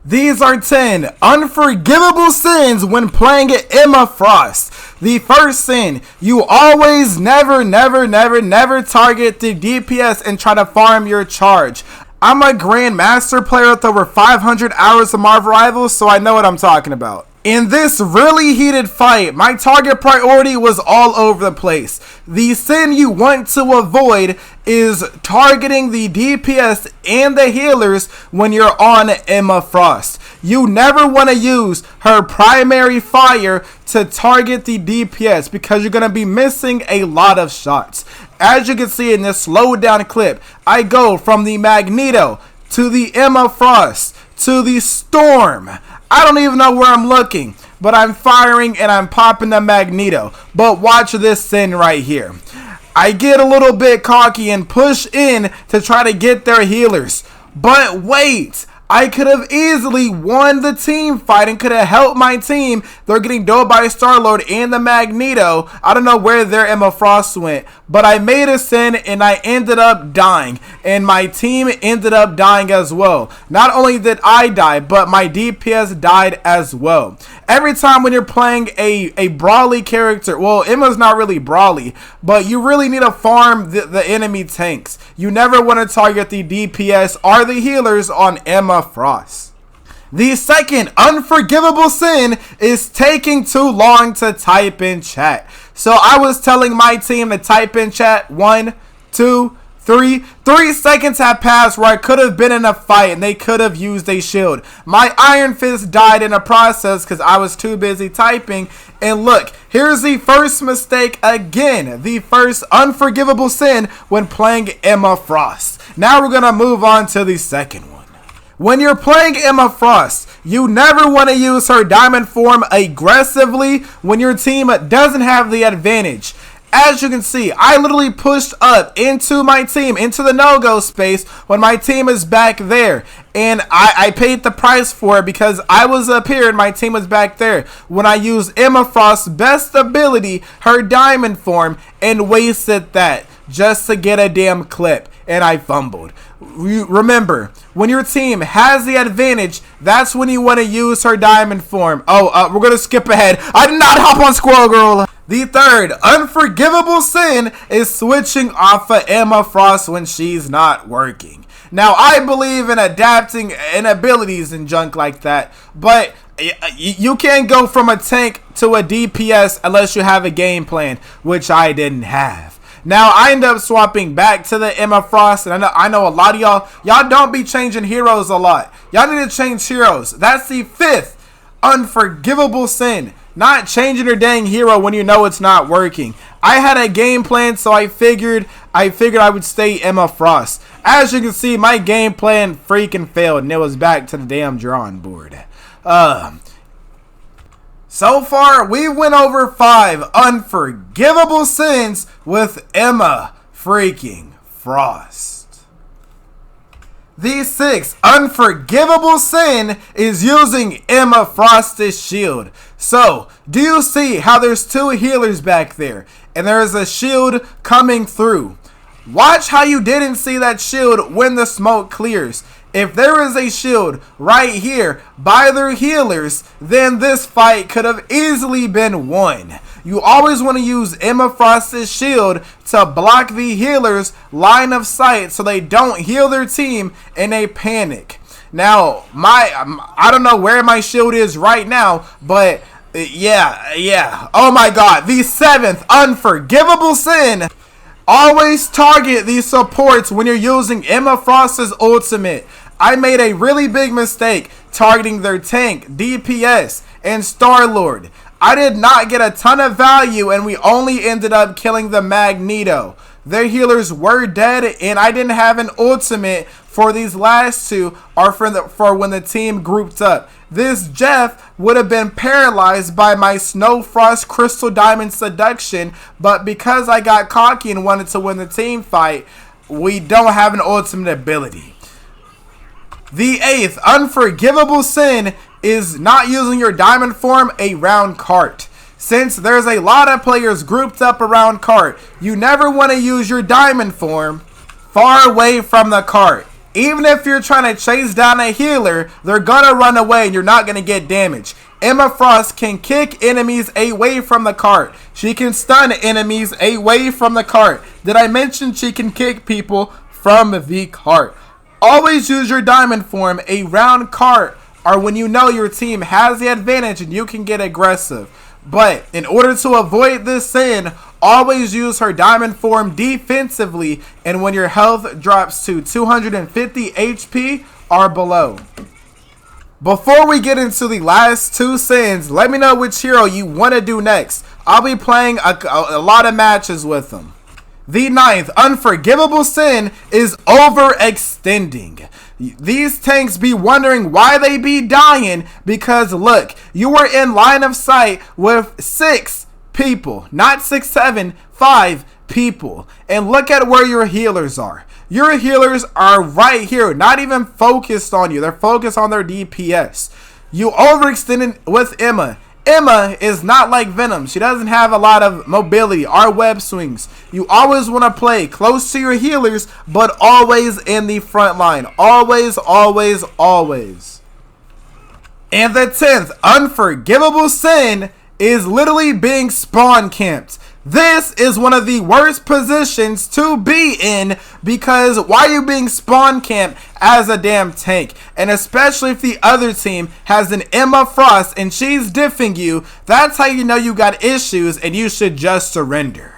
These are 10 unforgivable sins when playing Emma Frost. The first sin, you always never target the DPS and try to farm your charge. I'm a Grandmaster player with over 500 hours of Marvel Rivals, so I know what I'm talking about. In this really heated fight, my target priority was all over the place. The sin you want to avoid is targeting the DPS and the healers when you're on Emma Frost. You never want to use her primary fire to target the DPS because you're going to be missing a lot of shots. As you can see in this slowed down clip, I go from the Magneto to the Emma Frost to the Storm. I don't even know where I'm looking, but I'm firing and I'm popping the Magneto. But watch this sin right here. I get a little bit cocky and push in to try to get their healers. But wait, I could have easily won the team fight and could have helped my team. They're getting doed by Star-Lord and the Magneto. I don't know where their Emma Frost went, but I made a sin and I ended up dying. And my team ended up dying as well. Not only did I die, but my DPS died as well. Every time when you're playing a brawly character, well, Emma's not really brawly, but you really need to farm the enemy tanks. You never want to target the DPS or the healers on Emma Frost. The second unforgivable sin is taking too long to type in chat. So I was telling my team to type in chat 1, 2, 3 seconds have passed where I could have been in a fight and they could have used a shield. My Iron Fist died in the process because I was too busy typing. And look, here's the first mistake again. The first unforgivable sin when playing Emma Frost. Now we're going to move on to the second one. When you're playing Emma Frost, you never want to use her diamond form aggressively when your team doesn't have the advantage. As you can see, I literally pushed up into my team, into the no-go space when my team is back there. And I paid the price for it because I was up here and my team was back there. When I used Emma Frost's best ability, her diamond form, and wasted that just to get a damn clip. And I fumbled. Remember, when your team has the advantage, that's when you want to use her diamond form. We're going to skip ahead. I did not hop on Squirrel Girl. The third unforgivable sin is switching off of Emma Frost when she's not working. Now, I believe in adapting and abilities and junk like that, but you can't go from a tank to a DPS unless you have a game plan, which I didn't have. Now, I end up swapping back to the Emma Frost, and I know a lot of y'all don't be changing heroes a lot. Y'all need to change heroes. That's the fifth unforgivable sin. Not changing your dang hero when you know it's not working. I had a game plan, so I figured I would stay Emma Frost. As you can see, my game plan freaking failed, and it was back to the damn drawing board. So far, we went over 5 unforgivable sins with Emma freaking Frost. The 6th unforgivable sin is using Emma Frost's shield. So, do you see how there's 2 healers back there? And there's a shield coming through. Watch how you didn't see that shield when the smoke clears. If there is a shield right here by their healers, then this fight could have easily been won. You always want to use Emma Frost's shield to block the healers' line of sight so they don't heal their team in a panic. Now, I don't know where my shield is right now, but yeah. Oh my god, the 7th unforgivable sin. Always target these supports when you're using Emma Frost's ultimate. I made a really big mistake targeting their tank, DPS, and Star-Lord. I did not get a ton of value and we only ended up killing the Magneto. Their healers were dead and I didn't have an ultimate for these last 2 or for when the team grouped up. This Jeff would have been paralyzed by my Snow Frost Crystal Diamond Seduction, but because I got cocky and wanted to win the team fight, we don't have an ultimate ability. The 8th unforgivable sin is not using your diamond form around cart. Since there's a lot of players grouped up around cart, you never want to use your diamond form far away from the cart. Even if you're trying to chase down a healer, they're gonna run away and you're not gonna get damage. Emma Frost can kick enemies away from the cart. She can stun enemies away from the cart. Did I mention she can kick people from the cart? Always use your diamond form around cart or when you know your team has the advantage and you can get aggressive. But in order to avoid this sin, always use her diamond form defensively and when your health drops to 250 HP or below. Before we get into the last two sins, let me know which hero you want to do next. I'll be playing a lot of matches with them. The 9th unforgivable sin is overextending. These tanks be wondering why they be dying because look, you were in line of sight with 6 people, not 6, 7, 5 people. And look at where your healers are. Your healers are right here, not even focused on you. They're focused on their DPS. You overextended with Emma. Emma is not like Venom. She doesn't have a lot of mobility or web swings. You always want to play close to your healers, but always in the front line. Always, always, always. And the 10th unforgivable sin is literally being spawn camped. This is one of the worst positions to be in because why are you being spawn camped as a damn tank? And especially if the other team has an Emma Frost and she's diffing you, that's how you know you got issues and you should just surrender.